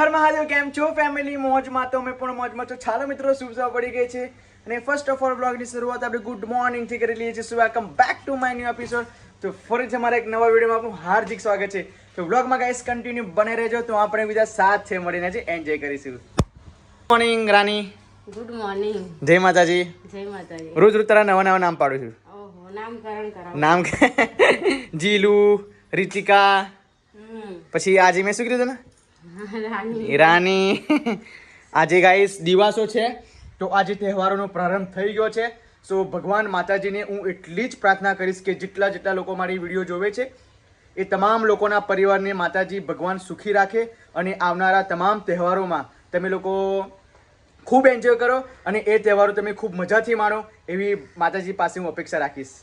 હર મહાદેવ, કેમ છો ફેમિલી? મોજમાં તો મેં પણ મોજમાં છો. ચાલો મિત્રો, શુભ સવાર પડી ગઈ છે અને ફર્સ્ટ ઓફ ઓલ બ્લોગની શરૂઆત આપણે ગુડ મોર્નિંગ થી કરી લઈએ છીએ. સો welcome back to my new episode. તો ફરીથી અમારા એક નવા વિડીયોમાં આપનું હાર્દિક સ્વાગત છે. તો બ્લોગમાં ગાઈસ કન્ટિન્યુ બને રહેજો, તો આપણે બીજા સાથે મળીને જ એન્જોય કરીશું. Good morning Rani. Good morning. જય માતાજી. જય માતાજી. રોજ રોજ તારા નવા નવા નામ પાડું છું. ઓહો, નામકરણ કરાવો. નામ જીલુ, રીતિકા, પછી આજે મેં શું કીધું તને? રાની. આજે ગાઈસ દિવાસો છે, તો આજે તહેવારોનો પ્રારંભ થઈ ગયો છે. સો ભગવાન માતાજીને હું એટલી જ પ્રાર્થના કરીશ કે જેટલા લોકો મારી વિડીયો જોવે છે એ તમામ લોકોના પરિવારને માતાજી ભગવાન સુખી રાખે અને આવનારા તમામ તહેવારોમાં તમે લોકો ખૂબ એન્જોય કરો અને એ તહેવારો તમે ખૂબ મજાથી માણો, એવી માતાજી પાસે હું અપેક્ષા રાખીશ.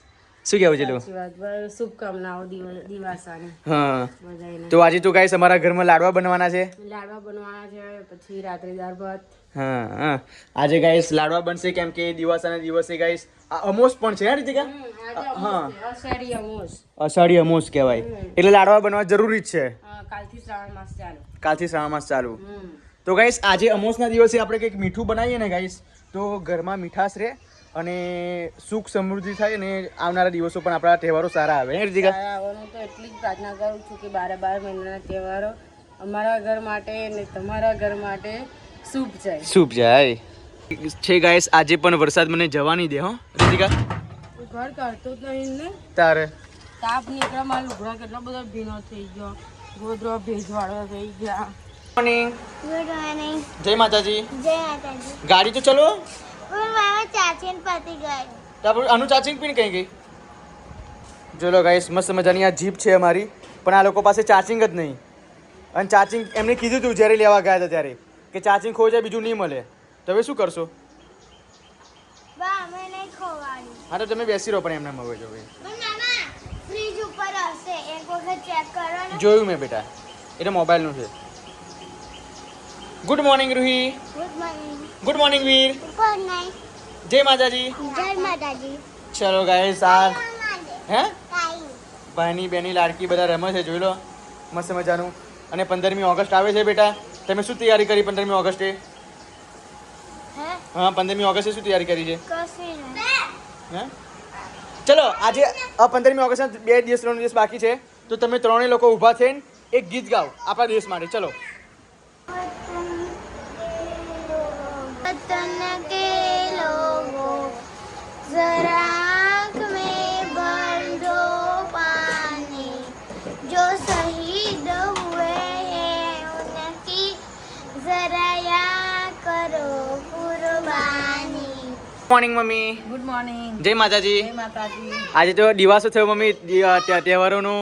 શું કહેવું છે? સાચી વાત. શુભકામનાઓ દિવાસાની. હા, બધાયને. તો આજે તો ગાઈસ અમારા ઘરમાં લાડવા બનવાના છે. લાડવા બનવાના છે, પછી રાત્રે દાળ ભાત. હા, આજે ગાઈસ લાડવા બનશે, કેમ કે દિવાસાના દિવસે ગાઈસ આ અમોસ પણ છે. રીતિકા, હા, અષાઢી અમોસ. અષાઢી અમોસ કહેવાય, એટલે લાડવા બનવા જરૂરી જ છે. કાલથી શ્રાવણ માસ ચાલુ. કાલથી શ્રાવણ માસ ચાલુ. તો ગાઈસ આજે અમોસના દિવસે આપણે કંઈક મીઠું બનાવીએ ને ગાઈસ, તો ઘરમાં મીઠાશ રહે અને સુખ સમૃદ્ધિ થાય અને આવનારા દિવસો પણ આપણા તહેવારો સારા આવે. રીતિકા, આવવાનું તો એટલી જ પ્રાર્થના કરું છું કે 12 મહિનાના તહેવારો અમારા ઘર માટે અને તમારા ઘર માટે શુભ જાય. શુભ જાય છે ગાઈસ. આજે પણ વરસાદ મને જવા નહીં દે. હો રીતિકા, ઘર કરતો જ નહીં ને. તારે તાપ નીકળે, મારા લુગડા કેટલો બધો ભીનો થઈ ગયો, ગોદરો ભેજવાળો થઈ ગયા. મોર્નિંગ. Good morning. જય માતાજી. જય માતાજી. ગાડી તો ચલો. પણ મારા ચાચીને પતી ગઈ. તો આપણે આનું ચાર્જિંગ પિન કઈ ગઈ? જો લો ગાઈસ, મસ્ત મજાની આ જીપ છે અમારી, પણ આ લોકો પાસે ચાર્જિંગ જ નહીં. અને ચાર્જિંગ એમને કીધું હતું જ્યારે લેવા ગયા હતા ત્યારે કે ચાર્જિંગ ખોઈ જાય, બીજું નહીં મળે. તો હવે શું કરશો? બા અમે નહીં ખોવાડી. હા, તો તમે બેસી રહો, પણ એમને હવે જો પણ મામા ફ્રીજ ઉપર હશે, એક વખત ચેક કરો ને. જોયું મેં બેટા, એટલે મોબાઈલનું છે. Good morning Ruhi. Good morning. Good morning Veer. Good night. જય માતાજી. જય માતાજી. ચલો ગાઈસ, આ હે કાઈ ભાઈની બેની લાડકી બધા રમે છે, જોઈ લો મસ્ત મજાનું. અને 15મી ઓગસ્ટ આવે છે બેટા, તમે શું તૈયારી કરી 15મી ઓગસ્ટે? હે હા, 15મી ઓગસ્ટે શું તૈયારી કરી છે? કસી નહીં. હે ચલો, આજે 15મી ઓગસ્ટના 2 દિવસ 3 દિવસ બાકી છે, તો તમે ત્રણેય લોકો ઊભા થઈને એક ગીત ગાઓ આપણા દેશ માટે. ચલો. वतन के लोगो जरा आँख में भर दो पानी, जो शहीद हुए हैं उनकी जरा याद करो कुर्बानी. Morning mummy. Good morning. જય માતાજી. જય માતાજી. આજે તો દિવાસો થયો મમ્મી, તહેવારોનો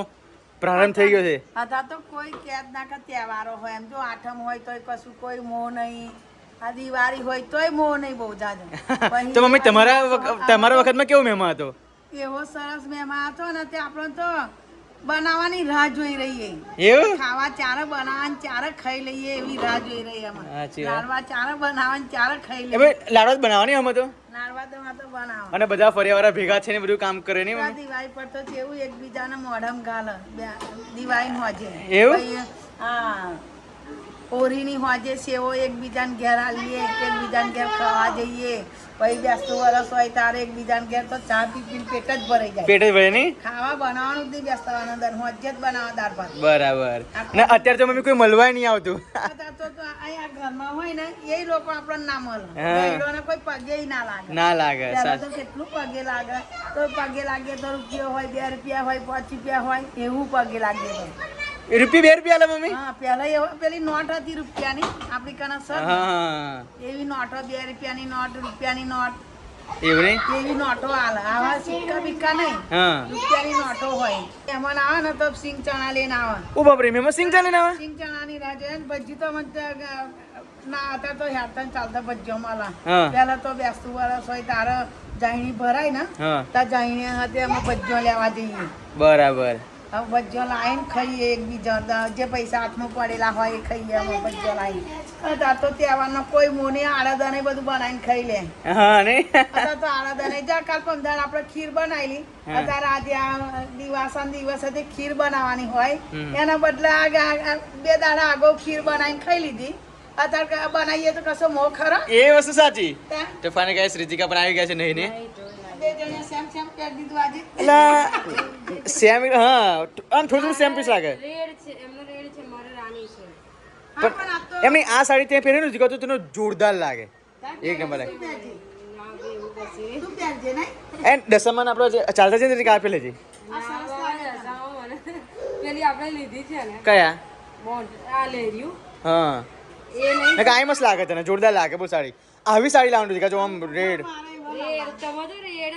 પ્રારંભ થઈ ગયો છે. હતા તો કોઈ કેદ ના કે તહેવારો હોય, એમ જો આઠમ હોય તોય કશું કોઈ મોહ નહીં, આ દિવાળી હોય તોય મોહ નહીં બહુ જાજો. તો મમ્મી તમારા વખતમાં કેવો મહેમાન હતો? એવો સરસ મહેમાન હતો ને, તે આપણે તો બનાવવાની રાહ જોઈ રહીએ. એવું? ખાવા ચારે બનાવવાની ચારે ખાઈ લઈએ એવી રાહ જોઈ રહી અમે. સાચી વાત. લાડવા ચારે બનાવવાની ચારે ખાઈ એ લઈએ. ભાઈ લાડવા જ બનાવવાની અમે તો, લાડવા તો માં તો બનાવો. અને બધા ફરિયાવાળા ભેગા છે ને બધું કામ કરે ને આ મમ્મી. દિવાળી પર તો કેવું એકબીજાને મોઢમ ગાલે દિવાળી હોજે. એવું? પછી, હા, હોળીની હોજે સેવો એકબીજાને ઘેર આલીએ, એકબીજાને ઘેર ખાવા જઈએ. પછી બેસતું વરસ હોય તારે એકબીજાને ઘેર તો ચા પી પીને પેટ જ ભરાઈ જાય. પેટ જ ભરે નહીં? ખાવા બનાવવાનું જ નહીં, બેસવાનું દર હોજે જ બનાવવા દાળ ભાત. બરાબર. ને અત્યારે તો મમ્મી કોઈ મળવાય નહીં આવતું. અત્યારે તો અહીંયા ઘરમાં હોય ને એ લોકો આપણને ના મળે. હા. બૈરોને કોઈ પગે ના લાગે. ના લાગે. પહેલા તો કેટલું પગે લાગે, તો પગે લાગે તો રૂપિયો હોય, 2 રૂપિયા હોય, 5 રૂપિયા હોય, એવું પગે લાગે તો. રૂપિયા 2 રૂપિયા લે મમ્મી. હા, પહેલા એવો પેલી નોટ હતી રૂપિયાની, આપણી કને સર હા, એવી નોટો, 2 રૂપિયાની નોટ, રૂપિયાની નોટ, એવું નહીં? એવી નોટો હાલે. આવા સિક્કા બિક્કા નહીં, હા. રૂપિયાની નોટો હોય. એમાં આવે ને તો સિંગ ચણા લઈને આવે. ઓ બાપરે, મેં સિંગ ચાલે ને આવા? સિંગ ચણાની રાહ જોઈએ ને ભજી તો મને ના હતા તો હેરતા ચાલતા ભજીઓ મળે. હા. પહેલા તો બેસતું વરસ હોય તારે જાયણી ભરાય ને, હા. ત્યાં જાયણી હતી અમે ભજીઓ લેવા જઈએ. બરાબર. હવે ભજીયો લાવીને ખાઈએ એકબીજા જે પૈસા હાથમાં પડેલા હોય એ ખાઈએ અમે ભજીયો લાવીને અત્યારે તો તહેવારનો કોઈ મોને આળાદાને બધું બનાવીને ખાઈ લે હા ને અત્યારે તો આળાદાને જા કાલ પમદાર આપણે ખીર બનાવેલી અત્યારે આજે આ દિવસે ખીર બનાવવાની હોય એના બદલે આ 2 દાડા આગળ ખીર બનાવીને ખાઈ લીધી અત્યારે બનાવીએ તો કશો મોહ ખરો એ વસ્તુ સાચી તો ફાને ગાઈસ રીતિકા પણ આવી ગયા છે નહીં ને 2 જણે સેમ પહેરી દીધું આજે એટલે સેમ હા આમ થોડું સેમ પીસ લાગે રેડ છે એમનો રેડ છે મારે રાણી છે હા, પણ આ તો એમની આ સાડી ત્યાં પહેર્યું ને તો તેનો જોરદાર લાગે એક નંબર લાગે ના બે એવું કશે તું પહેરજે નહીં એન્ડ દસમાન આપણો જે ચાલતા છે ને આપેલે છે આ સરસ લાગે છે. મને પેલી આપણે લીધી છે ને કયા બોન્ડ આ લઈ રહ્યું હા એ નહીં ને કાંઈ મસ્ત લાગે તને જોરદાર લાગે બહુ સાડી આવી સાડી લાવવાનું છે જો આમ રેડ રેડ તમે તો રેડ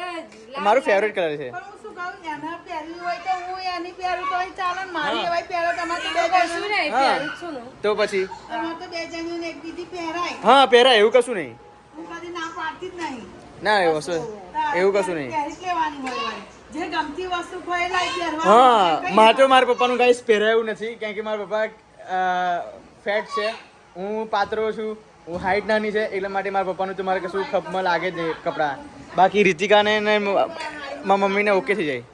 જ મારું ફેવરેટ કલર છે પણ હું શું કહું એને પહેરવી હોય તો હું એની પહેરું તોય ચાલે ને મારી એવાય પહેરો તમારે તો 2 કશું જણ નહીં હા. પહેરું જ છું ને તો પછી તમારે તો 2 જણ એક બીજી પહેરાય હા પહેરાય એવું કશું નહીં હું કદી ના પાડતી જ નહીં ના એવું વસ્તુ એવું કશું નહીં પહેરી જ લેવાની હોય વળી. જે ગમતી વસ્તુ હોય એ લાઈ પહેરવાની. હા કઈ મારે તો મારા પપ્પાનું ગાઈસ પહેરાયું નથી કારણ કે મારા પપ્પા ફેટ છે હું પાતળો છું હું હાઈટ નાની છે એટલા માટે મારા પપ્પાનું તો મારે કશું ખપમાં લાગે જ નહીં કપડાં બાકી રીતિકાને ને મારા મમ્મીને ઓકે થઈ જાય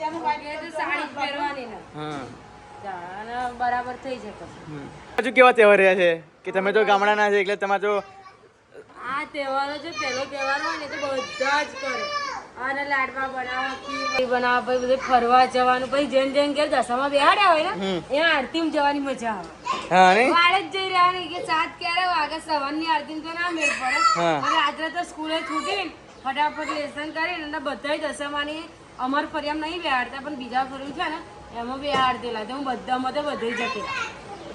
એનું વાઈટ એ તો સાડી જ પહેરવાની ને હા અને બરાબર થઈ જાય પછી હજુ કેવા તહેવાર રહ્યા છે કે તમે તો ગામડાના છે એટલે તમારે તો આ તહેવારો જે પહેલો તહેવાર હોય ને તો બધા જ કરે અને લાડવા બનાવવા ખીર બનાવવા પછી બધે ફરવા જવાનું પછી જેન જેન ઘેર દશામાં બેહાડ્યા હોય ને એ આરતીમાં જવાની મજા આવે હા ને વાળે જ જઈ રહ્યા ને કે 7 ક્યારે વાગે સવારની આરતી તો ના મેળ પડે હા. અને રાત્રે તો સ્કૂલે છૂટીને ફટાફટ લેસન કરીને અને બધાય દશામાની અમર ફરિયામ નહીં બેહાડતા પણ બીજા ફર્યું છે ને એમાં બેહાડતેલા તો હું બધામાં તો બધે જતી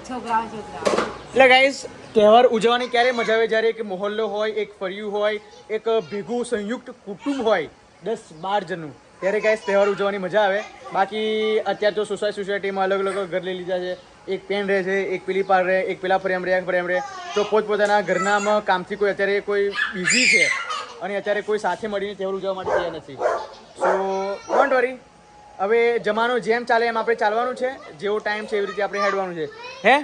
છોકરાઓ એટલે ગાઈસ તહેવાર ઉજવવાની ક્યારે મજા આવે જ્યારે એક મોહલ્લો હોય એક ફળિયું હોય એક ભેગું સંયુક્ત કુટુંબ હોય 10-12 જણનું ત્યારે ગાઈસ તહેવાર ઉજવવાની મજા આવે બાકી અત્યારે તો સોસાયટીમાં અલગ અલગ ઘર લઈ લીધા છે એક પેન રહે છે એક પેલી પાર રહે એક પેલા ફરિયામ રહે તો પોતપોતાના ઘરનામાં કામથી કોઈ અત્યારે કોઈ બિઝી છે અને અત્યારે કોઈ સાથે મળીને તહેવાર ઉજવવા માટે તૈયાર નથી સો ડોન્ટ વરી હવે જમાનો જેમ ચાલે એમ આપણે ચાલવાનું છે જેવો ટાઈમ છે એવી રીતે આપણે હેડવાનું છે હે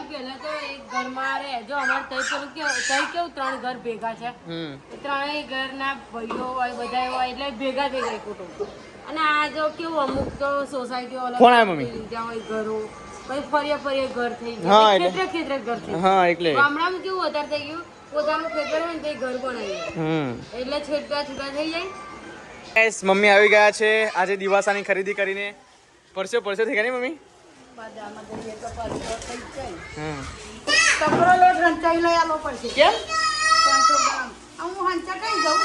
પહેલા તો એક ઘરમાં રહે જો અમારે તઈ કેવું 3 ઘર ભેગા છે એ ત્રણેય ઘરના ભાઈઓ હોય બધા હોય એટલે ભેગા થઈ જાય કુટુંબ અને આ જો કેવું અમુક તો સોસાયટીઓ અલગ કોણ આવ્યા મમ્મી? લીધા હોય ઘરો પછી ફરીએ ઘર થઈ હા, જાય એટલે- ખેતરે ઘર થઈ હા એટલે જાય ગામડામાં કેવું વધારે થઈ ગયું પોતાનું ખેતર હોય ને તે ઘર બનાવી એટલે છેટા છૂટા થઈ જાય ગાઈસ મમ્મી આવી ગયા છે આજે દિવાસાની ખરીદી કરીને પરસો થઈ ગયા ને મમ્મી બજારમાં જઈએ તો પરસો થઈ જ જાય. હમ કપડો લોટ હંચાઈ લઈ આલો પડશે કેમ 500 ગ્રામ. આ હું હંચા કઈ જાઉં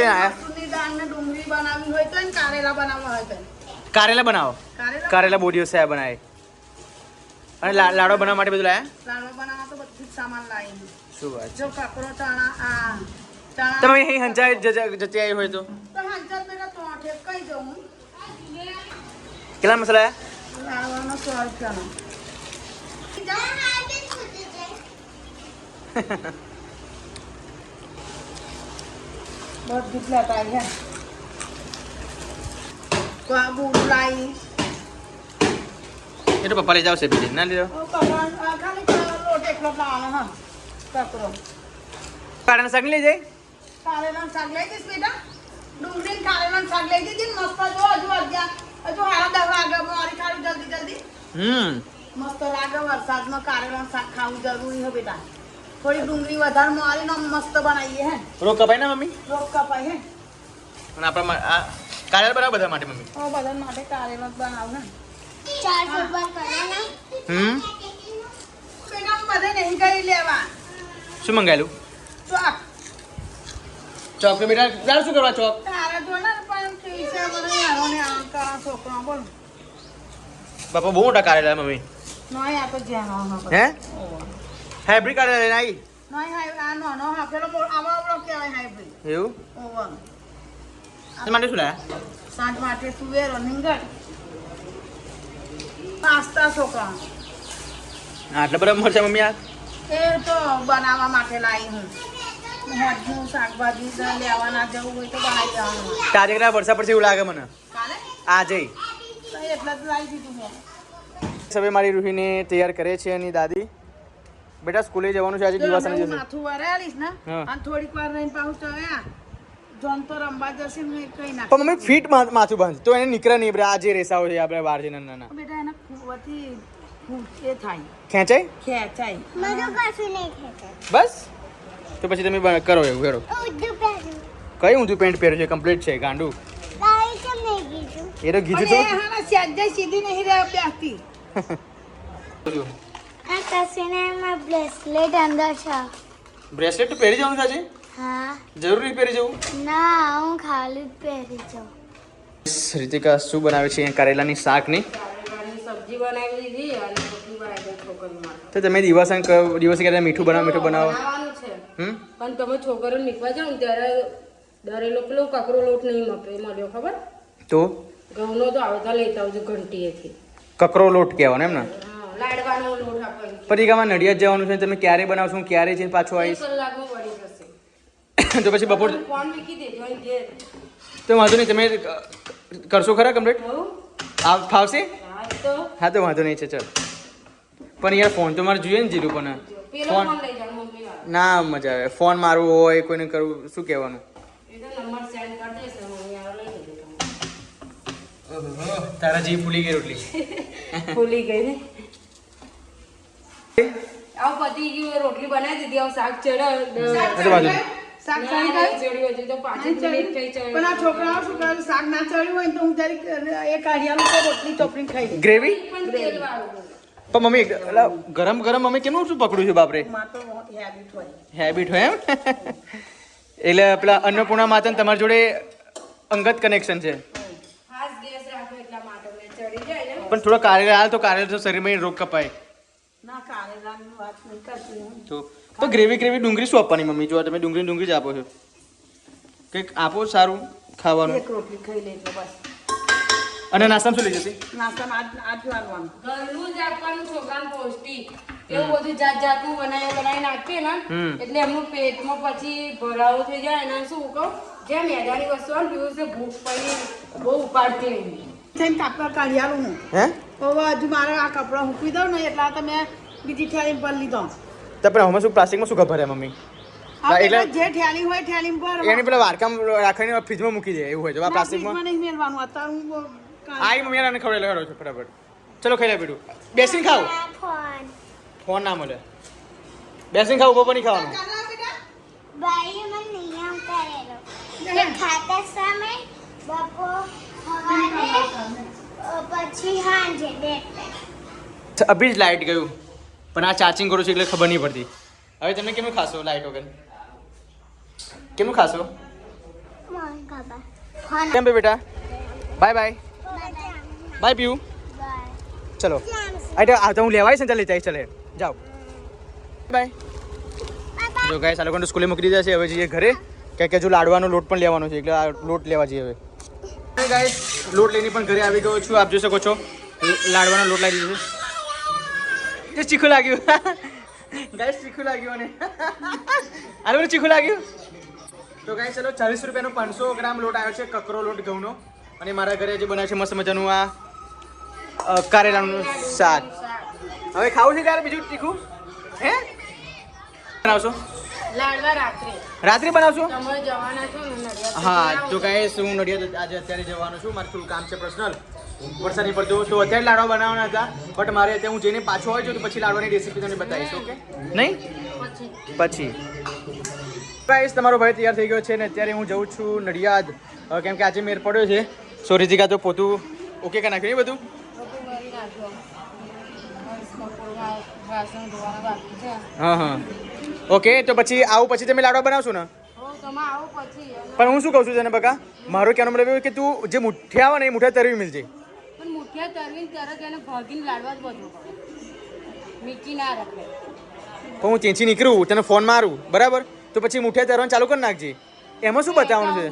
આયા મસૂરની દાળ ને ડુંગળી બનાવવી હોય તો ને કારેલા બનાવવા હોય તો કારેલા બનાવો કારેલા બહુ દિવસે આ બનાવે અને લાડો બનાવવા માટે બધું લાયા લાડવા બનાવવા તો બધું જ સામાન લાવી શું વાત જો કપડો ચણા ચણા તમે અહીં હંચાઈ જતી આવી હોય તો તો હંચા પેલા તો આઠે કઈ જાઉં હું કેટલા મસાલા લાડવાનો 100 રૂપિયાનો બધું જ લેતા આવી હે બુડ લાવી એ તો પપ્પા લઈ જાવ છે બીજી ના લીધો ખાલી લોટ એકલો લાવવાનો હા કપડો કારેલા શાક લઈ જાય કારેલાનું શાક લઈ દઈશ બેટા ડુંગળી ને કારેલાનું શાક લઈ દીધી ને મસ્ત જો હજુ હારા 10 વાગે મારી ખાવી જલ્દી મસ્ત લાગે વરસાદમાં કારેલાનું શાક ખાવું જરૂરી છે બેટા થોડી ડુંગળી વધારે મારીને આમ મસ્ત બનાવીએ હે રોક કપાય ને મમ્મી રોક કપાઈ હે અને આપણા આ કારેલા બનાવો બધા માટે મમ્મી ઓ બધા માટે કારેલા જ બનાવ ને 400 પર કરવાના બેટા હું બધે નહીં ગઈ લેવા શું મંગાવેલું ચોક ચોક તો બેટા તારે શું કરવા ચોક તારે જો ને પણ પૈસા મને યારો ને આમ કરા છોકરા બોલ બાપા બહુ મોટા કારેલા મમ્મી નહીં આ તો જ્યાં હે હાઇબ્રિડ કારેલા લઈને આવી નહીં હાઈ આ નો હા પેલો આવો કહેવાય હાઈબ્રિડ એવું ઓવર એ માટે શું લાયા સાંજ માટે તુવેરો નીંગળ પાસ્તા છોકરા આટલા બધા મરચા મમ્મી આ એ તો બનાવવા માટે લાવી હું હજુ શાકભાજી લેવાના જવું હોય તો બનાવી દેવાનું તાજે કરા વરસાદ પડશે એવું લાગે મને કાલે આજે એટલે તો લાવી દીધું મેં. હવે મારી રૂહીને તૈયાર કરે છે એની દાદી. બેટા સ્કૂલે જવાનું છે આજે જો દિવાસાના હમણાં હું દિવસે. માથું વરાળીશ ને હા. અને થોડીક વાર રહીને પાછું ચડ્યા જોન તો રમવા જશે ને કઈ નાખ પણ મમ્મી ફીટ માથું બાંધ તો એને નીકળે નહીં બ્રા. આજે રેસાઓ છે આપણે વાર છે નાના બેટા એના ખૂવથી એ થાય ખેંચાય ખેંચાય મારું કશું નહીં ખેંચે. બસ તો પછી તમે કરો એવું હેરો. ઊંધું પહેર્યું. કઈ ઊંધું પેન્ટ પહેર્યું છે કમ્પ્લીટ છે ગાંડું તારે કેમ નહીં કીધું? એ તો કીધું અને એ હાના સ્યાજ્ય સીધી નહીં રહે બેસતી તો આ કસીનામાં બ્રેસલેટ અંદર છે. બ્રેસલેટ તો પહેરી જવાનું છે આજે હા. જરૂર નહીં પહેરી જવું. ના, હું ખાલી જ પહેરી જાઉં. રીતિકા શું બનાવે છે કારેલાની શાકની કારેલાની સબ્જી બનાવી દીધી અને રોટલી બનાવી દીધી છોકરીઓ માટે. તો તમે દિવસે કહેતા મીઠું બનાવો બનાવવાનું છે હમ પણ તમે છોકરીઓને નીકળવા જાઓ ને ત્યારે દરેલો પેલો કકરો લોટ નહીં મળ્યો ખબર તો ઘઉંનો તો આવતા લેતા આવજો ઘંટીએથી. કકરો લોટ કહેવાનો એમ ને હા, લાડવાનો લોટ આપણને પરીકામાં નડિયાદ જવાનું છે તમે ક્યારે બનાવશો હું ક્યારે જઈને પાછો એક આવીશ કલાકમાં પડી જશે. તો પછી બપોર ફોન મૂકી દેજો અહીં ઘેર. તો વાંધો નહીં તમે કરશો ખરા કમ્પ્લીટ હઉ? ફાવશે હા તો હા તો વાંધો નહીં છે ચાલ પણ યાર ફોન તો મારે જોઈએ ને જીરું પણ પેલો ફોન ફોન લઈ જાઓ મમ્મી વાળો. ના મજા આવે ફોન મારવો હોય કોઈને કરવું શું કહેવાનું એ તો નંબર સેન્ડ કરી દેશે મમ્મી વાળો લઈ જજો તારા જીવ ફૂલી ગઈ રોટલી તમે. ભૂલી ગઈ ને આવ પતિ ગયું રોટલી બનાવી દીધી આવ શાક ચડ્યો શાક ના, ચડી નહીં ગયું? ચડ્યું હજુ તો પાછી મિનિટ થઈ ચડ્યું. પણ આ છોકરાઓ શું કરે શાક ના ચડ્યું હોય ને તો હું જરીક એ કાઢિયાનું તો રોટલી ચોપડી ખાઈ લઉં. ગ્રેવી પણ તેલ વાળું. પણ મમ્મી એટલે ગરમ ગરમ મમ્મી કેમનું શું પકડું છું બાપરે માં તો હેબિટ હોય હેબિટ હોય એમ એટલે પેલા અન્નપૂર્ણા માતા તમારી જોડે અંગત કનેક્શન છે ખાસ ગેસ રાખો એટલા માટે મને ચડી જાય ને. પણ થોડા કારેલા હાલ તો કારેલા તો શરીરમાં રોગ કપાય ના કારેલાની વાત નહીં કરતી હું તો ગ્રેવી ડુંગળી શું આપવાની મમ્મી જો તમે ડુંગળી જ આપો છો કંઈક આપો સારું ખાવાનું એક રોટલી ખાઈ લે એટલે બસ અને નાસ્તામાં શું લઈ જશે નાસ્તામાં આજ વાળવાનું ઘરનું જ આપવાનું છોકરાને પૌષ્ટિક એવું બધું જાત જાતનું બનાવી નાખીએ ને હમ. એટલે એમનું પેટમાં પછી ભરાવો થઈ જાય અને શું કહું જે મેદાની વસ્તુ હોય ને પીવું છે ભૂખ પડી બહુ ઉપાડતી નહીં. થઈને કાપડ કાઢિયાલું હું હે હવે હજુ મારે આ કપડાં મૂકી દઉં ને એટલા તો મેં બીજી થેલી પર લીધો તો પણ હમણાં શું પ્લાસ્ટિકમાં શું ખબર મમ્મી આ એટલે- પેલા જે થેલી હોય થેલી પર એની પેલા વાડકામ રાખીને ફ્રીજમાં મૂકી દે એવું હોય તો આ પ્લાસ્ટિકમાં નહીં મેળવાનું અત્યારે હું આઈ મમ્મી આને ખવડાવી લગાડો છો ફટાફટ ચલો ખાઈ લે બેટું બેસીને ખાઓ આ ફોન. ફોન ના મળે બેસીને ખાઓ બપોર નહીં ખાવાનું ભાઈએ મને નિયમ કરેલો કે ખાતા સમય બપોર સવારે પછી સાંજે બે ટાઈમ. અભી જ લાઇટ ગયું પણ આ ચાર્જિંગ કરું છું એટલે ખબર નહીં પડતી હવે તમે કેમનું ખાશો લાઇટ વગર કેમનું ખાશો મને ખબર. ફોન કેમ બે બેટા બાય બાય બાય પીયુ ચલો આ તો હું લેવાય છે ને ચાલ લેતા આવીશ, ચાલે જાઓ બાય જો ગાઈસ આ લોકોને સ્કૂલે મૂકી દીધા છે હવે જઈએ ઘરે કે હજુ લાડવાનો લોટ પણ લેવાનો છે એટલે આ લોટ લેવા જઈએ હવે ગાઈસ લોટ લઈને પણ ઘરે આવી ગયો છું આપ જોઈ શકો છો લાડવાનો લોટ લાવી દીધો છે ચીખું લાગ્યું ગાઈસ ચીખું લાગ્યું અને આ લોકો ચીખું લાગ્યું તો ગાઈસ ચલો 40 રૂપિયાનો 500 ગ્રામ લોટ આવ્યો છે કકરો લોટ ઘઉંનો અને મારા ઘરે જે બનાવે છે મસ્ત મજાનું આ કારેલાનું શાક હવે ખાવું છે ત્યારે બીજું તીખું હે બનાવશો લાડવા રાત્રે બનાવશો તમે જવાના છો ને નડિયાદ? હા તો ગાઈસ હું નડિયાદ આજે અત્યારે જવાનો છું મારે થોડું કામ છે પર્સનલ વરસાદ નહીં પડતો તો અત્યારે લાડવા બનાવવાના હતા બટ મારે અત્યારે હું જઈને પાછો આવી છું તો પછી લાડવાની રેસીપી તમને બતાવીશ ઓકે નહીં પછી ગાઈસ તમારો ભાઈ તૈયાર થઈ ગયો છે ને અત્યારે હું જઉં છું નડિયાદ કેમ કે આજે મેર પડ્યો છે સો રીતિકા તો પોતું ઓકે કરી નાખ્યું એ બધું બધું કરી નાખજો. વાસણ ધોવાના બાકી છે. હા હા ઓકે તો પછી આવું પછી તમે લાડવા બનાવશો ને હો, તમે આવો પછી અને પણ હું શું કહું છું તને બકા મારું કહેવાનો મતલબ એવું કે તું જે મુઠ્ઠી આવે ને એ મુઠ્ઠા તરવી મિલજે પણ મુઠિયા તરવીને તરત એને ભાગીને લાડવા જ બધું પડે મીઠી ના રાખે. પણ હું ત્યાંથી નીકળું તને ફોન મારું બરાબર તો પછી મુઠ્ઠા તરવાનું ચાલુ કરી નાખજે એમાં શું બતાવવાનું છે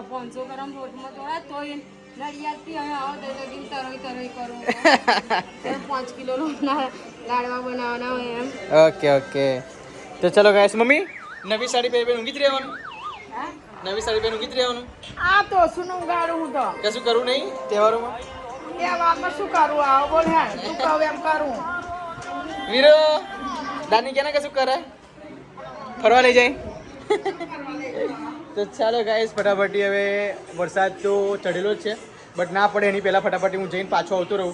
500 ગ્રામ લોટમાં તોડા તોય નડિયાદથી અહીંયા આવો તો લગીને તરવી કરું 5 કિલો લોટના લાડવા બનાવવાના હોય એમ. ઓકે ઓકે તો ચલો ગાઈસ મમ્મી નવી સાડી પહેરી ઊંઘી જ રહેવાનું હા? નવી સાડી પહેરી ઊંઘી જ રહેવાનું આ તો શું ગાડું હું તો કશું કરવું નહીં તહેવારોમાં એ વાતમાં શું કરું આવો બોલ હે તું કહું એમ કરું વીરો દાની ક્યાં કશું કરે ફરવા લઈ જાય તો ચાલો ગાઈસ ફટાફટી હવે વરસાદ તો ચડેલો જ છે બટ ના પડે એની પહેલાં ફટાફટી હું જઈને પાછો આવતો રહું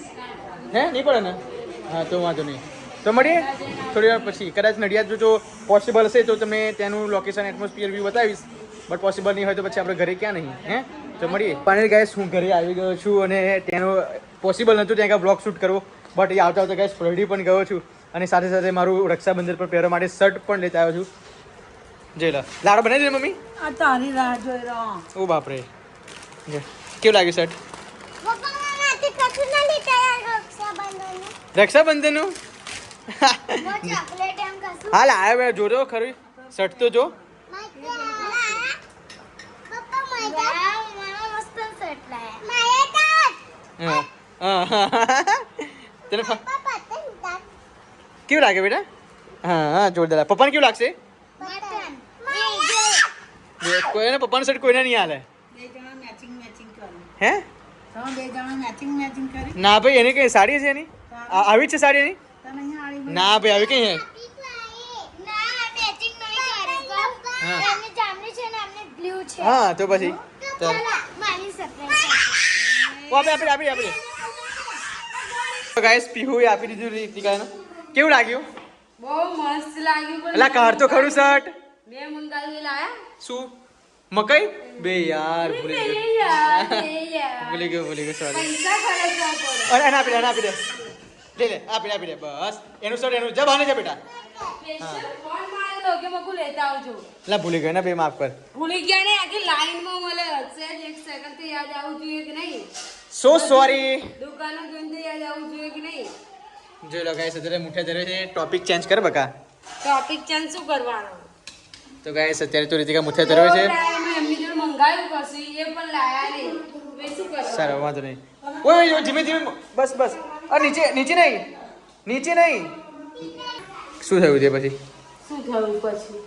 હે નહીં પડે ને હા તો વાંધો નહીં તો મળીએ થોડી વાર પછી કદાચ નડિયાદ જો પોસિબલ હશે તો તમે ત્યાંનું લોકેશન એટમોસ્ફિયર વ્યૂ બતાવીશ બટ પોસિબલ નહીં હોય તો પછી આપણે ઘરે ક્યાં નહીં હે તો મળીએ ફાઇનલ ગાઈસ હું ઘરે આવી ગયો છું અને ત્યાંનો પોસિબલ નહોતું ત્યાં બ્લોગ શૂટ કરવો બટ એ આવતા આવતા ગાઈસ ફ્લોરિડી પણ ગયો છું અને સાથે સાથે મારું રક્ષાબંધન પર પહેરવા માટે શર્ટ પણ લેતા આવ્યો છું જઈ લો લાડો બનાવી દે મમ્મી આ તારી રાહ જોઈ રહ્યો ઓ બાપરે કેવું લાગ્યું શર્ટ રક્ષાબંધનનું હાલ આવ્યા જોજો ખરું શર્ટ તો જો હા તને કેવું લાગે બેટા હા હા જોરદાર પપ્પાને કેવું લાગશે કોઈને પપ્પાનો શર્ટ કોઈને નહીં હાલે બે જણા મેચિંગ કર્યું હે તમે બે જણા મેચિંગ કરી ના ભાઈ એની કઈ સાડી છે એની આવી છે સાડી એની તને અહીંયા આડી ના ભાઈ આવી કઈ હે હા તો પછી આપી ગાઈસ પીહુ આપી દીધું રીતિકાને કેવું લાગ્યું બહુ મસ્ત લાગ્યું પણ એટલે કાર તો ખરું શર્ટ બે મુંગાલી લાયા શું મકાઈ બે યાર ભૂલી ગયો સોરી પૈસા ખર્ચવા પડે અને આપી દે લે આપી દે બસ એનું શર્ટ એનું જબ આને જા બેટા સ્પેશિયલ ફોન મારેલો કે મકુ લેતા આવજો લા ભૂલી ગયો ને બે માફ કર ભૂલી ગયા ને આખી લાઈનમાં મળે સેજ એક સેકન્ડ તો યાદ આવવું જોઈએ કે નહીં સો સોરી દુકાનો જોઈને તો યાદ આવવું જોઈએ કે નહીં જો લો ગાઈસ અત્યારે મુઠ્ઠા ધરે છે ટોપિક ચેન્જ કર બકા ટોપિક ચેન્જ શું કરવાનો તો ગાઈસ અત્યારે તો રીતિકા મુઠ્ઠા ધરે છે એમની જોડે મંગાવ્યું કશું એ પણ લાયા નહીં મેં શું કરવાનું સારું વાંધો નહીં ઓય ધીમે બસ આ નીચે નહીં શું થયું તે પછી શું થયું પછી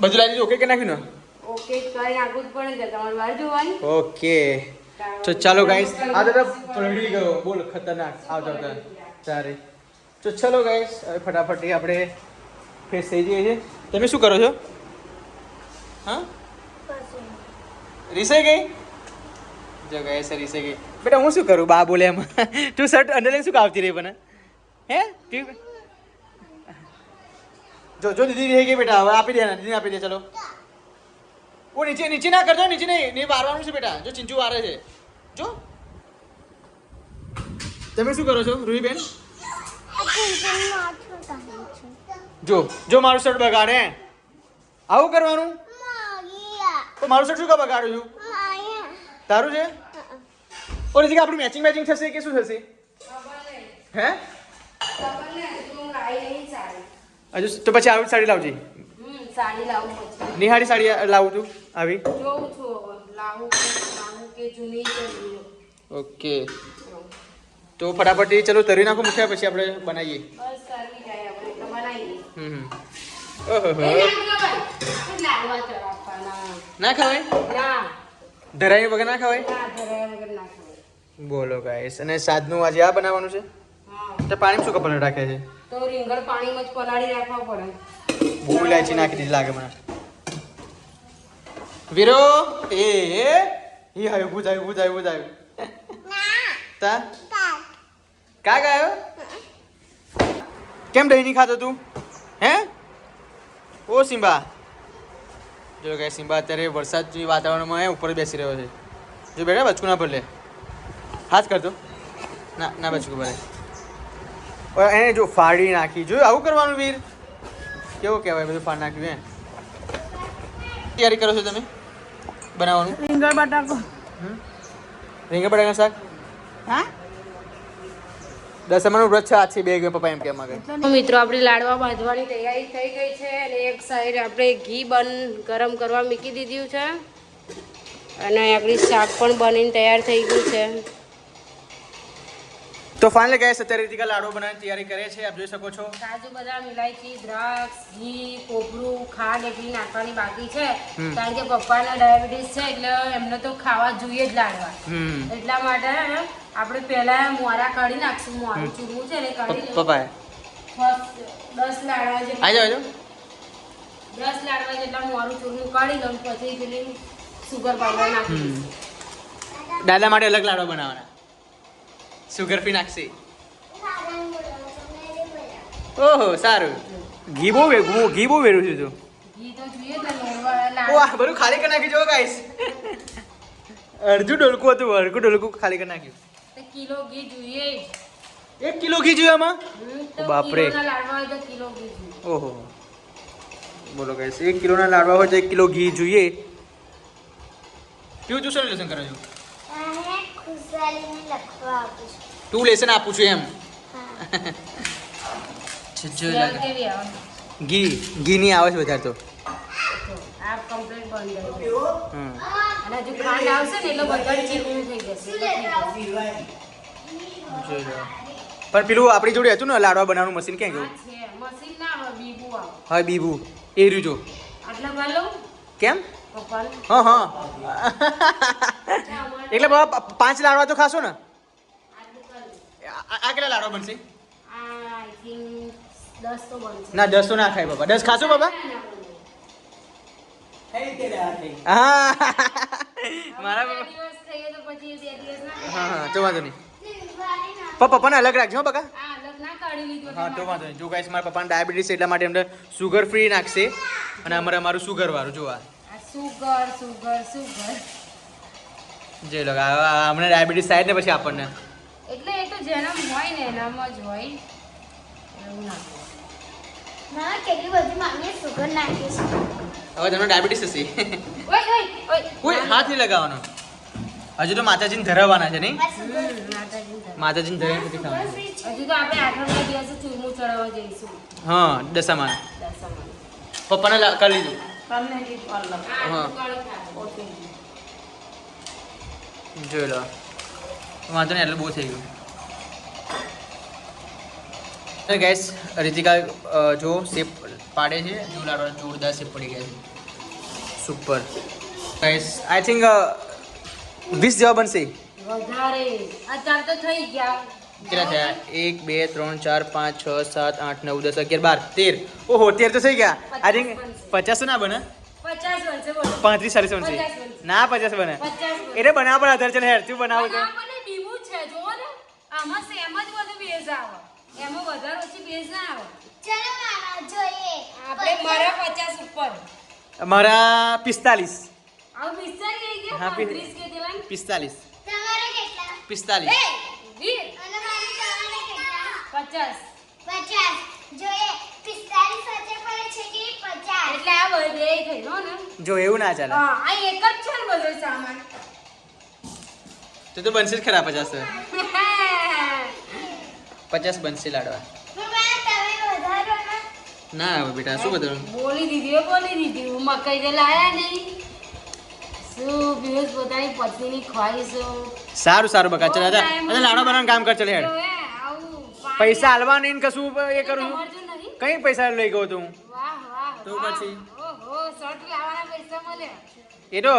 બધું લાગી ઓકે કે નાખ્યું ને ઓકે કઈ નાખવું જ પડે છે તમારે વાર જોવાની ઓકે તો ચાલો ગાઈસ આ તરફ પલળી ગયો બોલ ખતરનાક આવતા સારી તો ચલો ગાઈસ હવે ફટાફટ આપણે ફેસ થઈ જઈએ છીએ તમે શું કરો છો હા રીસાઈ ગઈ જો ગાઈસ રીસાઈ ગઈ બેટા હું શું કરું બા બોલે એમ તું શર્ટ અંડર શું કાવતી રહી મને હે જો દીદી રહી ગઈ બેટા હવે આપી દે દીદી આપી દે ચલો ઓ નીચે ના કરજો નીચે નહીં વારવાનું છે બેટા જો ચિંચુ વારે છે જો તમે શું કરો છો રૂહીબેન જો મારું શર્ટ બગાડે આવું કરવાનું તો મારું શર્ટ શું કા બગાડું છું તારું છે ઓ રીતિકા આપણું મેચિંગ થશે કે શું થશે હે હજુ તો પછી આવી સાડી લાવજી સાડી લાવું પછી નિહાળી સાડી લાવું તું આવી જોઉં છું હવે લાવું કે જૂની કરવી ઓકે તો ફટાફટ ચલો તરી નાખો મુઠ્ઠા પછી આપણે બનાવીએ બસ કરવી જાય આપણે તો બનાવીએ ઓહો લાડવા ચડાવવાના ના ખવાય ના ધરાઈ વગર ના ખવાય ના ધરાયા વગર ના ખવાય બોલો ગાઈસ અને સાદનું આજે આ બનાવવાનું છે હા તો પાણી શું કપડ રાખે છે તો રીંગણ પાણીમાં જ પલાળી રાખવા પડે બહુ ઇલાયચી નાખી દીધી લાગે મને વીરો એ હવે ઊભું થાય તા કા ગાયો કેમ દહીં નહીં ખાતો તું હે ઓ સિમ્બા જો કે સિમ્બા અત્યારે વરસાદની વાતાવરણમાં ઉપર બેસી રહ્યો છે જો બેટા બચકું ના ભલે હાથ કરતો ના બચકું ભલે એને જો ફાડી નાખી જો આવું કરવાનું વીર કેવું કહેવાય બધું ફાડ નાખ્યું હે તૈયારી કરો છો તમે બનાવવાનું રીંગણ બટાકો રીંગણ બટાકાનું શાક હા દસમાનું વ્રત છે આજથી બે ગયો પપ્પા એમ કહેવા માંગે મિત્રો આપણી લાડવા બાંધવાની તૈયારી થઈ ગઈ છે અને એક સાઈડ આપણે ઘી ગરમ કરવા મૂકી દીધું છે અને આપણી શાક પણ બનીને તૈયાર થઈ ગયું છે તો ફાઇનલી ગાઈસ અત્યારે રીતિકા લાડુ બનાવવાની તૈયારી કરે છે, આપ જોઈ શકો છો. કાજુ બદામ ઇલાયચી દ્રાક્ષ ઘી કોપરું ખાંડ એટલી નાખવાની બાકી છે કારણ કે પપ્પાને ડાયાબિટીસ છે એટલે એમને તો ખાવા જોઈએ જ લાડવા. એટલા માટે આપણે પહેલા મોરા કાઢી નાખશું. મોરું ચૂરવું છે ને કાઢી પપ્પા 10 લાડવા જેટલા આજો આજો 10 લાડવા જેટલા મોરું ચૂરવું કાઢી લઉં પછી પેલી સુગર પાવડર નાખી દઈશું. દાદા માટે અલગ લાડવા બનાવવાના, સુગર ફ્રી નાખશે. ઓહો સારું. ઘી બહુ વેર્યું છે તું. ઘી તો જોઈએ તો લાડવા વાહ બધું ખાલી કરી નાખી જો ગાઈસ. અડધું ડોલકું હતું, અડધું ડોલકું ખાલી કરી નાખ્યું. તો કિલો ઘી જોઈએ જ. 1 કિલો ઘી જોઈએ આમાં. તો બાપરે. કિલોના લાડવા હોય તો કિલો ઘી જોઈએ. ઓહો બોલો ગાઈસ 1 કિલોના લાડવા હોય તો 1 કિલો ઘી જોઈએ. કેવું તું શું લેસન કરે છો? ખુશાલીને લખવા આપું છું. તું લેસન આપું છું એમ. સ્મેલ કેવી આવે? ઘી ની આવે છે વધારે તો. જો, આ કમ્પ્લીટ બની ગયું. હમ. અને હજુ ખાંડ આવશે ને એટલે વધારે ચીકણું થઈ જશે. જોઈ લો. પણ પેલું આપણી જોડે હતું ને લાડવા બનાવવાનું મશીન ક્યાં આ ગયું? છે મશીન ના આવે બીબુ આવે. હા બીબુ એ રહ્યું જો. આટલા વાલો કેમ? પપ્પાને હા હા એટલે બાબા 5 લાડવા તો ખાશો ને? આટલું કરી. આ કેટલા લાડવા બનશે? આ આઈ થિંક 10 તો બનશે. ના 10 તો ના ખાય બાબા. 10 ખાશો બાબા? હા મારા બે દિવસ ખાઈએ તો પછી 2 દિવસ ના ખાઈએ. હા હા તો વાંધો નહીં. પપ્પાને અલગ રાખજો બકા. આ અલગ ના કાઢી લીધું હા તો વાંધો નહીં. જો ગાઈસ મારા પપ્પાને ડાયાબિટીસ એટલા માટે એમને સુગર ફ્રી નાખશે અને અમારું સુગર વાળું જોવા. આ સુગર સુગર સુગર જે લોકો અમને ડાયાબિટીસ થાય ને પછી આપણને એટલે એ તો જેનામ હોય ને એનામાં જ હોય એવું ના હોય. મારા કેટલી બધી મામીએ સુગર નાખી છે. હવે તમને ડાયાબિટીસ થશે. ઓય ઓય ઓય કોઈ હાથ નહીં લગાવવાનો. હજુ તો માતાજીને ધરાવવાના છે નહીં? માતાજી માતાજીને ધરાવીને પછી ખાવાનું. હજુ તો આપણે આઠમના દિવસે ચૂરમું ચડાવવા જઈશું હા દશામાં દસમાં. પપ્પાને કરી લીધું. તમને જી અલગ. હા. ઓકે. જોઈ લો વાંધો નહીં એટલે બહુ થઈ ગયું. ગેસ રીતિકા જો શેપ પાડે છે. જો લાડવા જોરદાર શેપ પડી ગયા છે. સુપર ગેસ આઈ થિંક 20 જેવા બનશે. વધારે અત્યારે તો થઈ ગયા. કેટલા થયા? 1 2 3 4 5 6 7 8 9 10 11 12 13. ઓહો 13 તો થઈ ગયા. આઈ થિંક 50 તો ના બને. 50 બનશે બોલો. 35 40 બનશે. 50 બનશે. ના 50 બને. 50 બનશે. એટલે બનાવવા પર આધાર છે હેર તું બનાવો તો. પણ આપણને બીવું છે જોવો ને આમાં સેમ જ બધું બેઝ આવે. એમાં વધારે ઓછી બેઝ ના આવે. ચલો મામા જોઈએ. આપણે મારા 50 ઉપર મારા 45 આવ 45 થઈ ગયા. હા, 35 કે દેવાય 45 તમારે કેટલા? 45 એ 20 અને મામી તમારે કેટલા? 50 50. જોઈએ 45 વચ્ચે પડે છે કે 50? એટલે આ બે થઈ ગયો ને. જો એવું ના ચાલે હા આ એક જ છે ને બધો સામાન. તો બનશે જ ખરા 50 તો 50 બનશે લાડવા. મમ્મા તમે વધારો ને? ના હવે બેટા શું બદલું? બોલી દીધી હું મકાઈ તો લાયા નહીં. શું પિયુષ પોતાની પત્નીની ખ્વાહિશો. સારું સારું બકા ચાલ અરે લાડવા બનાવવાનું કામ કર ચાલ હેડ. જો હે, આવું પાણી- પૈસા હાલવા નહીં ને કશું એ કરું છું. તમારે જો નહીં? કઈ પૈસા લઈ ગયો તું? વાહ વાહ તો વાહ. પછી? ઓહો શર્ટ લાવવાના પૈસા મળ્યા. એ તો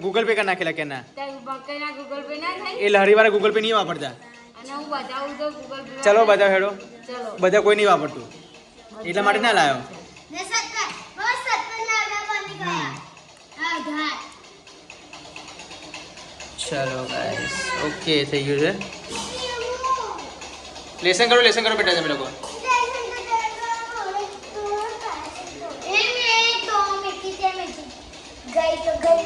ગૂગલ પે કરી નાખેલા કેના. ત્યાં મકાઈના ગૂગલ પે ના થાય એ લહરી વાળા ગૂગલ પે નહીં વાપરતા. અને હું બતાવું તો ગૂગલ પે ચલો બધા હેડો. ચલો બધા કોઈ નહીં વાપરતું એટલા માટે ના લાવ્યો. ને 70. બસ 70 લાડવા બની ગયા. હા ધાર. ચલો ગાઈસ ઓકે થઈ ગયું છે. લેસન કરો બેટા તમે લોકો. એ મેં તો મેકી તે મેકી. ગઈ તો ગઈ.